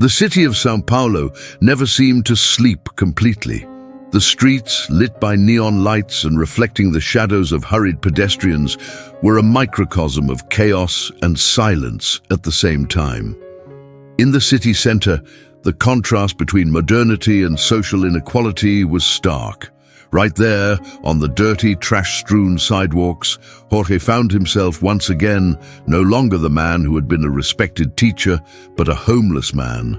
The city of São Paulo never seemed to sleep completely. The streets, lit by neon lights and reflecting the shadows of hurried pedestrians, were a microcosm of chaos and silence at the same time. In the city center, the contrast between modernity and social inequality was stark. Right there, on the dirty, trash-strewn sidewalks, Jorge found himself once again no longer the man who had been a respected teacher, but a homeless man,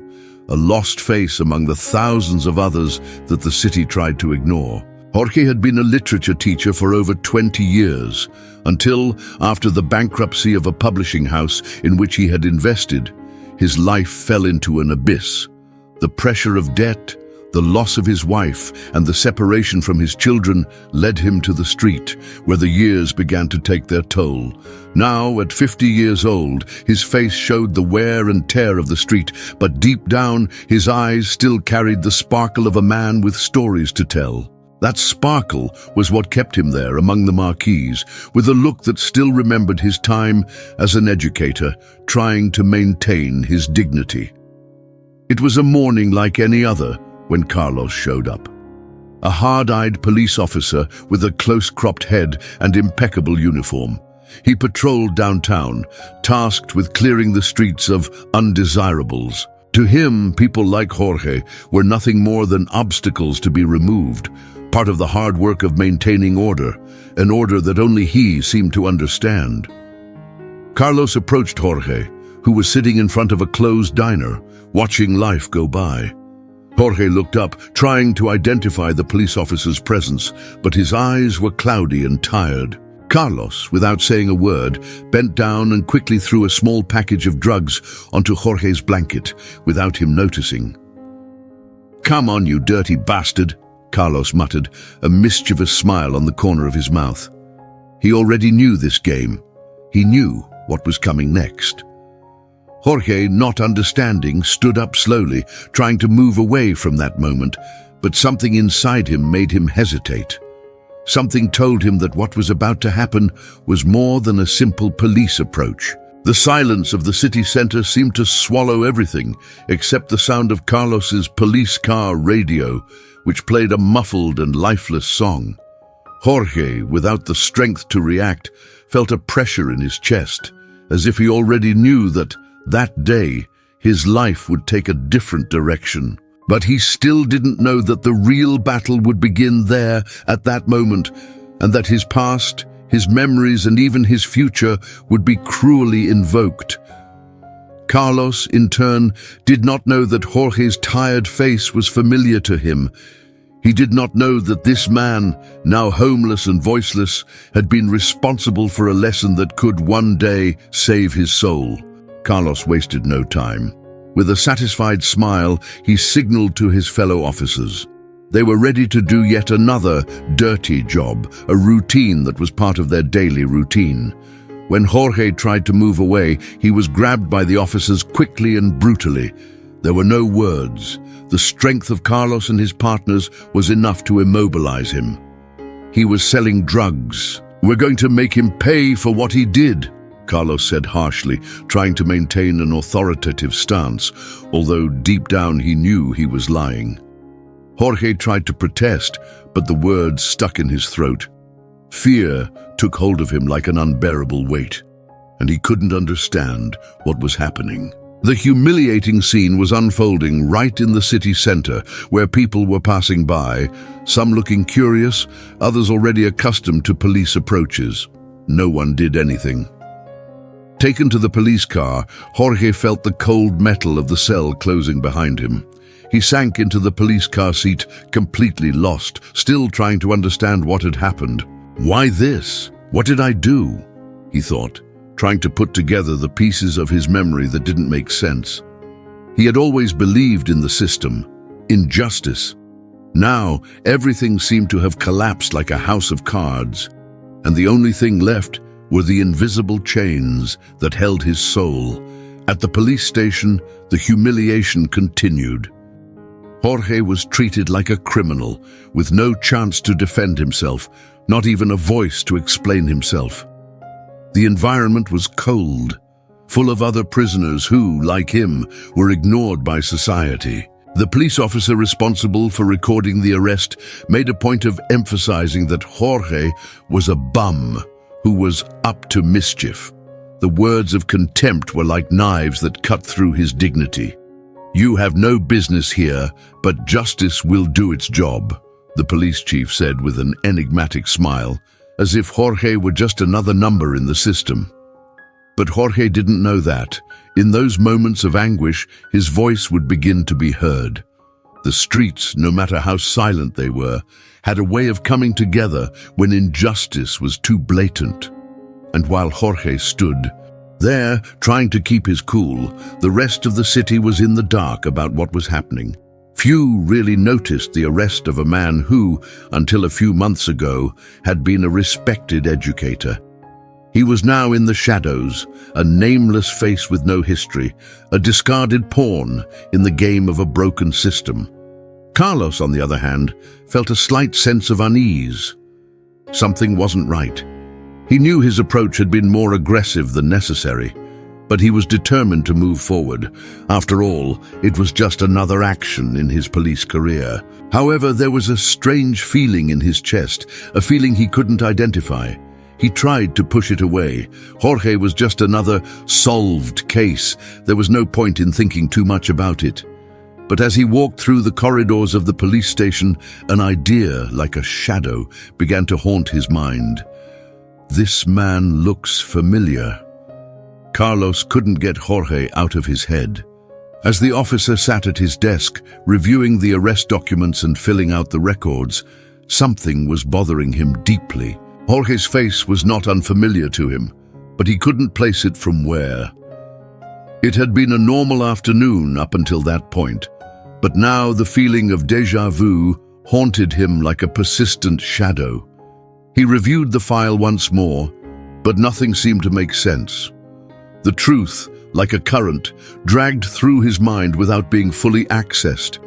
a lost face among the thousands of others that the city tried to ignore. Jorge had been a literature teacher for over 20 years, until, after the bankruptcy of a publishing house in which he had invested, his life fell into an abyss. The pressure of debt, the loss of his wife, and the separation from his children led him to the street, where the years began to take their toll. Now, at 50 years old, his face showed the wear and tear of the street, but deep down, his eyes still carried the sparkle of a man with stories to tell. That sparkle was what kept him there among the marquees, with a look that still remembered his time as an educator, trying to maintain his dignity. It was a morning like any other when Carlos showed up. A hard-eyed police officer with a close-cropped head and impeccable uniform. He patrolled downtown, tasked with clearing the streets of undesirables. To him, people like Jorge were nothing more than obstacles to be removed, part of the hard work of maintaining order, an order that only he seemed to understand. Carlos approached Jorge, who was sitting in front of a closed diner, watching life go by. Jorge looked up, trying to identify the police officer's presence, but his eyes were cloudy and tired. Carlos, without saying a word, bent down and quickly threw a small package of drugs onto Jorge's blanket, without him noticing. "Come on, you dirty bastard," Carlos muttered, a mischievous smile on the corner of his mouth. He already knew this game. He knew what was coming next. Jorge, not understanding, stood up slowly, trying to move away from that moment, but something inside him made him hesitate. Something told him that what was about to happen was more than a simple police approach. The silence of the city center seemed to swallow everything, except the sound of Carlos's police car radio, which played a muffled and lifeless song. Jorge, without the strength to react, felt a pressure in his chest, as if he already knew that day, his life would take a different direction. But he still didn't know that the real battle would begin there at that moment, and that his past, his memories, and even his future would be cruelly invoked. Carlos, in turn, did not know that Jorge's tired face was familiar to him. He did not know that this man, now homeless and voiceless, had been responsible for a lesson that could one day save his soul. Carlos wasted no time. With a satisfied smile, he signaled to his fellow officers. They were ready to do yet another dirty job, a routine that was part of their daily routine. When Jorge tried to move away, he was grabbed by the officers quickly and brutally. There were no words. The strength of Carlos and his partners was enough to immobilize him. He was selling drugs. "We're going to make him pay for what he did," Carlos said harshly, trying to maintain an authoritative stance, although deep down he knew he was lying. Jorge tried to protest, but the words stuck in his throat. Fear took hold of him like an unbearable weight, and he couldn't understand what was happening. The humiliating scene was unfolding right in the city center, where people were passing by, some looking curious, others already accustomed to police approaches. No one did anything. Taken to the police car, Jorge felt the cold metal of the cell closing behind him. He sank into the police car seat, completely lost, still trying to understand what had happened. Why this? What did I do? He thought, trying to put together the pieces of his memory that didn't make sense. He had always believed in the system, in justice. Now, everything seemed to have collapsed like a house of cards, and the only thing left were the invisible chains that held his soul. At the police station, the humiliation continued. Jorge was treated like a criminal, with no chance to defend himself, not even a voice to explain himself. The environment was cold, full of other prisoners who, like him, were ignored by society. The police officer responsible for recording the arrest made a point of emphasizing that Jorge was a bum who was up to mischief. The words of contempt were like knives that cut through his dignity. "You have no business here, but justice will do its job," the police chief said with an enigmatic smile, as if Jorge were just another number in the system. But Jorge didn't know that. In those moments of anguish, his voice would begin to be heard. The streets, no matter how silent they were, had a way of coming together when injustice was too blatant. And while Jorge stood there, trying to keep his cool, the rest of the city was in the dark about what was happening. Few really noticed the arrest of a man who, until a few months ago, had been a respected educator. He was now in the shadows, a nameless face with no history, a discarded pawn in the game of a broken system. Carlos, on the other hand, felt a slight sense of unease. Something wasn't right. He knew his approach had been more aggressive than necessary, but he was determined to move forward. After all, it was just another action in his police career. However, there was a strange feeling in his chest, a feeling he couldn't identify. He tried to push it away. Jorge was just another solved case. There was no point in thinking too much about it. But as he walked through the corridors of the police station, an idea, like a shadow, began to haunt his mind. This man looks familiar. Carlos couldn't get Jorge out of his head. As the officer sat at his desk, reviewing the arrest documents and filling out the records, something was bothering him deeply. Jorge's face was not unfamiliar to him, but he couldn't place it from where. It had been a normal afternoon up until that point, but now the feeling of déjà vu haunted him like a persistent shadow. He reviewed the file once more, but nothing seemed to make sense. The truth, like a current, dragged through his mind without being fully accessed.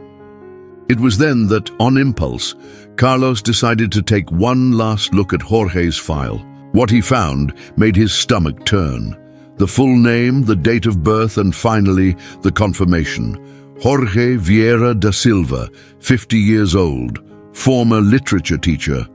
It was then that, on impulse, Carlos decided to take one last look at Jorge's file. What he found made his stomach turn. The full name, the date of birth, and finally, the confirmation. Jorge Vieira da Silva, 50 years old, former literature teacher.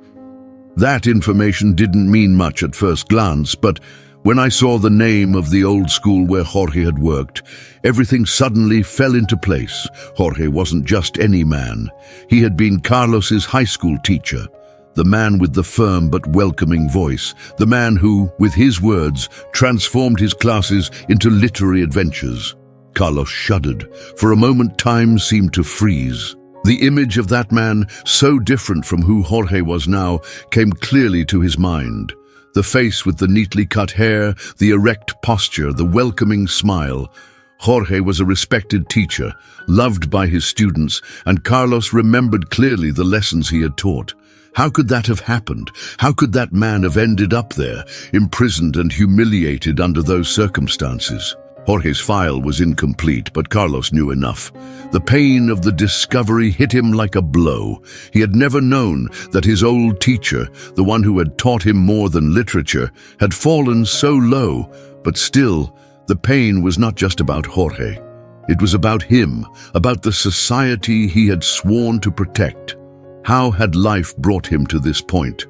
That information didn't mean much at first glance, but when I saw the name of the old school where Jorge had worked, everything suddenly fell into place. Jorge wasn't just any man. He had been Carlos's high school teacher, the man with the firm but welcoming voice, the man who, with his words, transformed his classes into literary adventures. Carlos shuddered. For a moment, time seemed to freeze. The image of that man, so different from who Jorge was now, came clearly to his mind. The face with the neatly cut hair, the erect posture, the welcoming smile. Jorge was a respected teacher, loved by his students, and Carlos remembered clearly the lessons he had taught. How could that have happened? How could that man have ended up there, imprisoned and humiliated under those circumstances? Jorge's file was incomplete, but Carlos knew enough. The pain of the discovery hit him like a blow. He had never known that his old teacher, the one who had taught him more than literature, had fallen so low, but still, the pain was not just about Jorge. It was about him, about the society he had sworn to protect. How had life brought him to this point?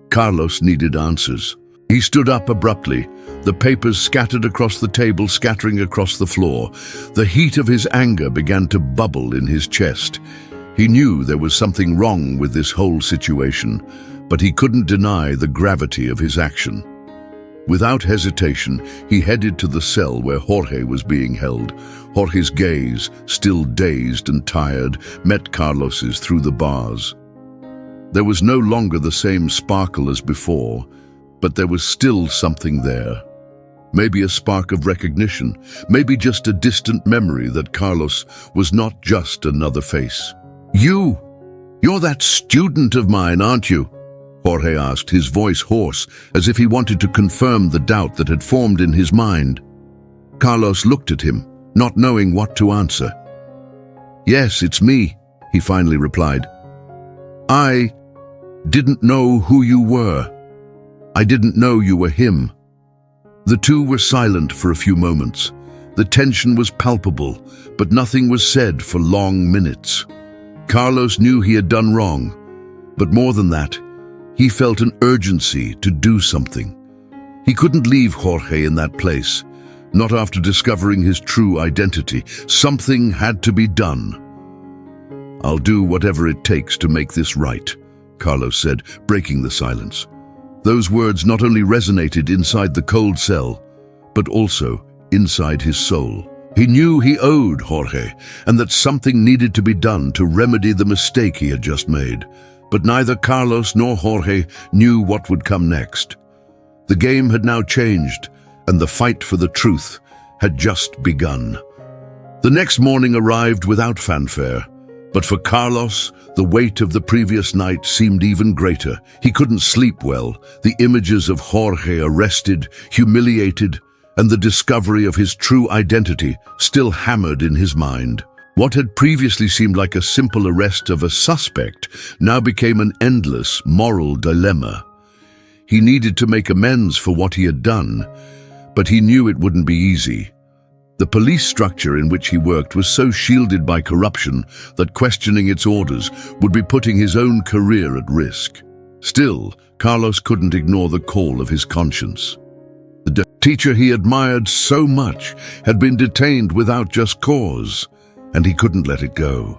Carlos needed answers. He stood up abruptly, the papers scattered across the table, scattering across the floor. The heat of his anger began to bubble in his chest. He knew there was something wrong with this whole situation, but he couldn't deny the gravity of his action. Without hesitation, he headed to the cell where Jorge was being held. Jorge's gaze, still dazed and tired, met Carlos's through the bars. There was no longer the same sparkle as before, but there was still something there. Maybe a spark of recognition, maybe just a distant memory that Carlos was not just another face. You're that student of mine, aren't you?" Jorge asked, his voice hoarse, as if he wanted to confirm the doubt that had formed in his mind. Carlos looked at him, not knowing what to answer. "Yes, it's me," he finally replied. "I didn't know who you were. I didn't know you were him." The two were silent for a few moments. The tension was palpable, but nothing was said for long minutes. Carlos knew he had done wrong, but more than that, he felt an urgency to do something. He couldn't leave Jorge in that place, not after discovering his true identity. Something had to be done. "I'll do whatever it takes to make this right," Carlos said, breaking the silence. Those words not only resonated inside the cold cell, but also inside his soul. He knew he owed Jorge, and that something needed to be done to remedy the mistake he had just made. But neither Carlos nor Jorge knew what would come next. The game had now changed, and the fight for the truth had just begun. The next morning arrived without fanfare, but for Carlos, the weight of the previous night seemed even greater. He couldn't sleep well. The images of Jorge arrested, humiliated, and the discovery of his true identity still hammered in his mind. What had previously seemed like a simple arrest of a suspect now became an endless moral dilemma. He needed to make amends for what he had done, but he knew it wouldn't be easy. The police structure in which he worked was so shielded by corruption that questioning its orders would be putting his own career at risk. Still, Carlos couldn't ignore the call of his conscience. The teacher he admired so much had been detained without just cause, and he couldn't let it go.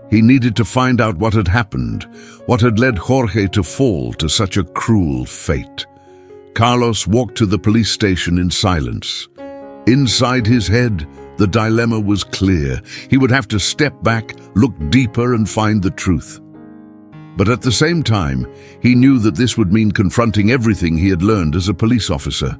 He needed to find out what had happened, what had led Jorge to fall to such a cruel fate. Carlos walked to the police station in silence. Inside his head, the dilemma was clear. He would have to step back, look deeper, and find the truth. But at the same time, he knew that this would mean confronting everything he had learned as a police officer.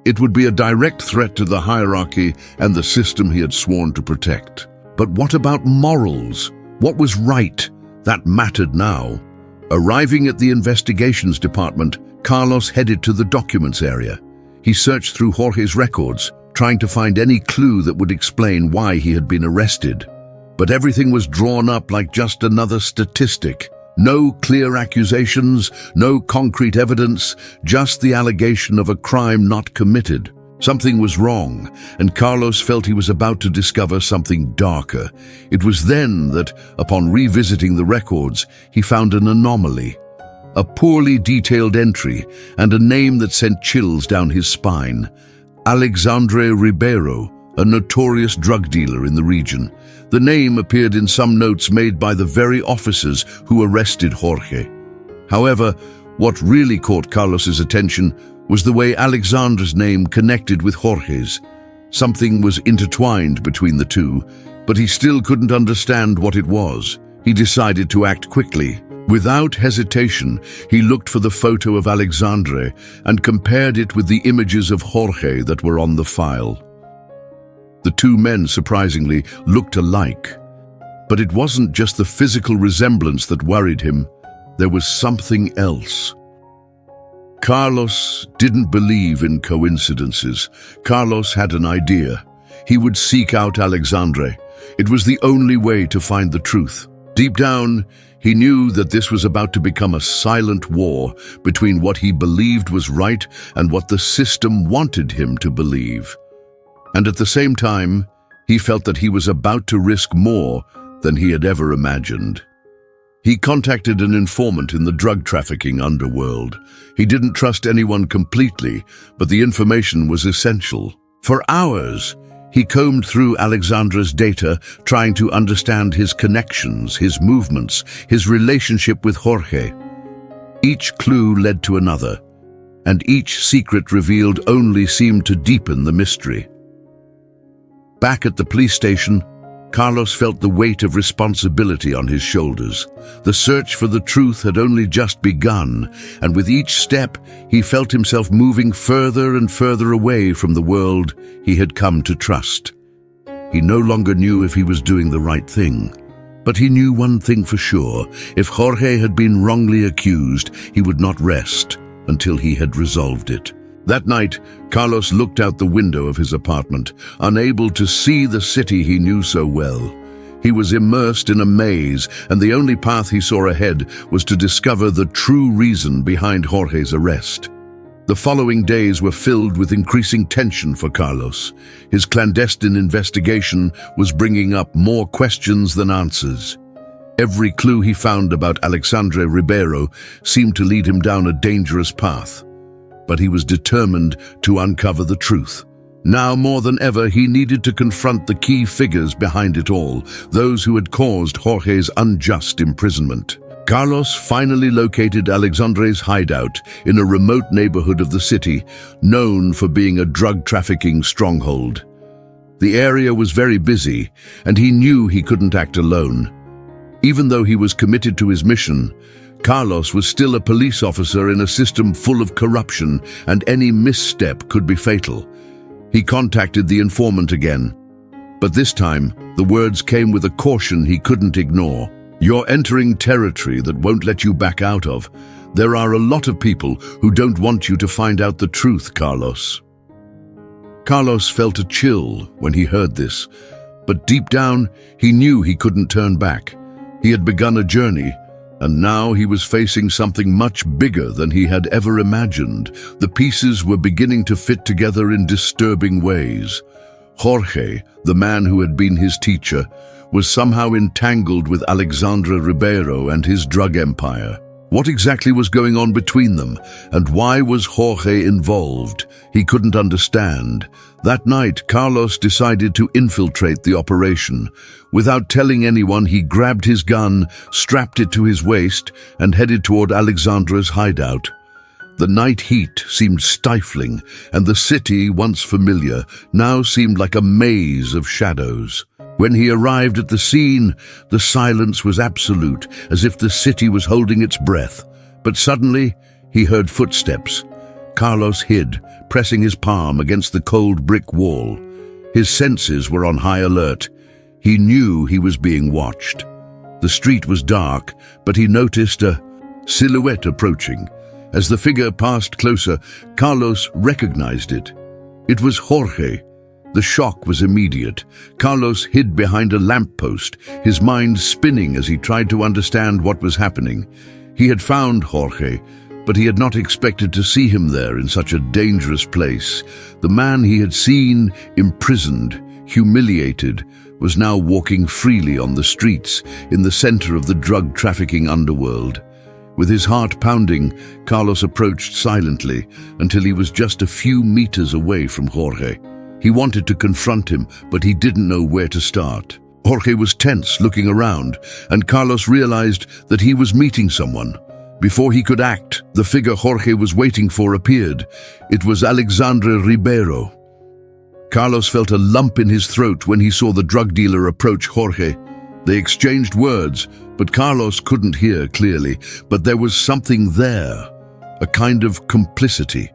It would be a direct threat to the hierarchy and the system he had sworn to protect. But what about morals? What was right? That mattered now. Arriving at the investigations department, Carlos headed to the documents area. He searched through Jorge's records, trying to find any clue that would explain why he had been arrested. But everything was drawn up like just another statistic. No clear accusations, no concrete evidence, just the allegation of a crime not committed. Something was wrong, and Carlos felt he was about to discover something darker. It was then that, upon revisiting the records, he found an anomaly. A poorly detailed entry, and a name that sent chills down his spine. Alexandre Ribeiro, a notorious drug dealer in the region. The name appeared in some notes made by the very officers who arrested Jorge. However, what really caught Carlos's attention was the way Alexandre's name connected with Jorge's. Something was intertwined between the two, but he still couldn't understand what it was. He decided to act quickly. Without hesitation, he looked for the photo of Alexandre and compared it with the images of Jorge that were on the file. The two men, surprisingly, looked alike. But it wasn't just the physical resemblance that worried him. There was something else. Carlos didn't believe in coincidences. Carlos had an idea. He would seek out Alexandre. It was the only way to find the truth. Deep down, he knew that this was about to become a silent war between what he believed was right and what the system wanted him to believe. And at the same time, he felt that he was about to risk more than he had ever imagined. He contacted an informant in the drug trafficking underworld. He didn't trust anyone completely, but the information was essential. For hours, he combed through Alexandre's data, trying to understand his connections, his movements, his relationship with Jorge. Each clue led to another, and each secret revealed only seemed to deepen the mystery. Back at the police station, Carlos felt the weight of responsibility on his shoulders. The search for the truth had only just begun, and with each step, he felt himself moving further and further away from the world he had come to trust. He no longer knew if he was doing the right thing, but he knew one thing for sure. If Jorge had been wrongly accused, he would not rest until he had resolved it. That night, Carlos looked out the window of his apartment, unable to see the city he knew so well. He was immersed in a maze, and the only path he saw ahead was to discover the true reason behind Jorge's arrest. The following days were filled with increasing tension for Carlos. His clandestine investigation was bringing up more questions than answers. Every clue he found about Alexandre Ribeiro seemed to lead him down a dangerous path. But he was determined to uncover the truth. Now more than ever, he needed to confront the key figures behind it all, those who had caused Jorge's unjust imprisonment. Carlos finally located Alexandre's hideout in a remote neighborhood of the city, known for being a drug trafficking stronghold. The area was very busy, and he knew he couldn't act alone. Even though he was committed to his mission, Carlos was still a police officer in a system full of corruption, and any misstep could be fatal. He contacted the informant again, but this time the words came with a caution he couldn't ignore. "You're entering territory that won't let you back out of. There are a lot of people who don't want you to find out the truth, Carlos." Carlos felt a chill when he heard this, but deep down he knew he couldn't turn back. He had begun a journey, and now he was facing something much bigger than he had ever imagined. The pieces were beginning to fit together in disturbing ways. Jorge, the man who had been his teacher, was somehow entangled with Alexandre Ribeiro and his drug empire. What exactly was going on between them, and why was Jorge involved? He couldn't understand. That night, Carlos decided to infiltrate the operation. Without telling anyone, he grabbed his gun, strapped it to his waist, and headed toward Alexandre's hideout. The night heat seemed stifling, and the city, once familiar, now seemed like a maze of shadows. When he arrived at the scene, the silence was absolute, as if the city was holding its breath. But suddenly, he heard footsteps. Carlos hid, pressing his palm against the cold brick wall. His senses were on high alert. He knew he was being watched. The street was dark, but he noticed a silhouette approaching. As the figure passed closer, Carlos recognized it. It was Jorge. The shock was immediate. Carlos hid behind a lamppost, his mind spinning as he tried to understand what was happening. He had found Jorge, but he had not expected to see him there in such a dangerous place. The man he had seen, imprisoned, humiliated, was now walking freely on the streets in the center of the drug trafficking underworld. With his heart pounding, Carlos approached silently until he was just a few meters away from Jorge. He wanted to confront him, but he didn't know where to start. Jorge was tense, looking around, and Carlos realized that he was meeting someone. Before he could act, the figure Jorge was waiting for appeared. It was Alexandre Ribeiro. Carlos felt a lump in his throat when he saw the drug dealer approach Jorge. They exchanged words, but Carlos couldn't hear clearly. But there was something there, a kind of complicity,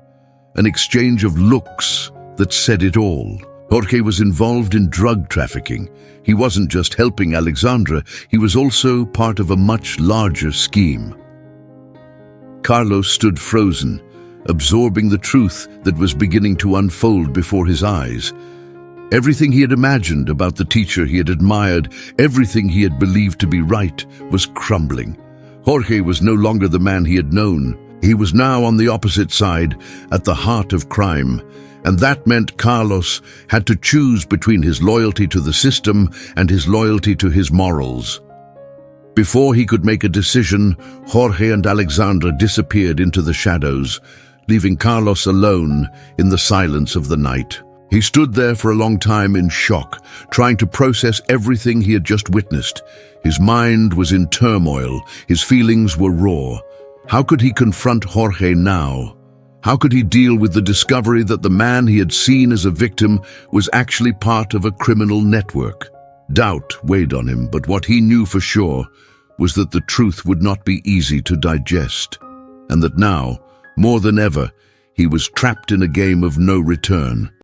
an exchange of looks that said it all. Jorge was involved in drug trafficking. He wasn't just helping Alexandre, he was also part of a much larger scheme. Carlos stood frozen, absorbing the truth that was beginning to unfold before his eyes. Everything he had imagined about the teacher he had admired, everything he had believed to be right, was crumbling. Jorge was no longer the man he had known. He was now on the opposite side, at the heart of crime. And that meant Carlos had to choose between his loyalty to the system and his loyalty to his morals. Before he could make a decision, Jorge and Alexandre disappeared into the shadows, leaving Carlos alone in the silence of the night. He stood there for a long time in shock, trying to process everything he had just witnessed. His mind was in turmoil, his feelings were raw. How could he confront Jorge now? How could he deal with the discovery that the man he had seen as a victim was actually part of a criminal network? Doubt weighed on him, but what he knew for sure was that the truth would not be easy to digest, and that now, more than ever, he was trapped in a game of no return.